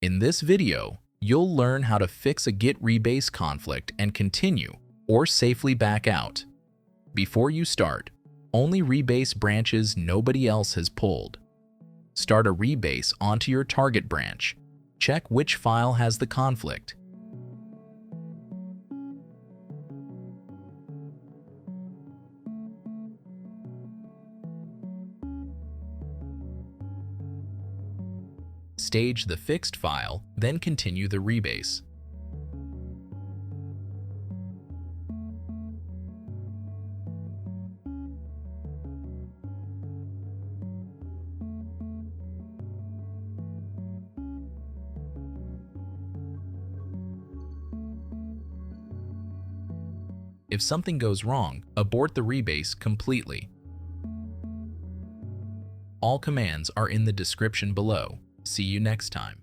In this video, you'll learn how to fix a Git Rebase conflict and continue or safely back out. Before you start, only rebase branches nobody else has pulled. Start a rebase onto your target branch. Check which file has the conflict. Stage the fixed file, then continue the rebase. If something goes wrong, abort the rebase completely. All commands are in the description below. See you next time.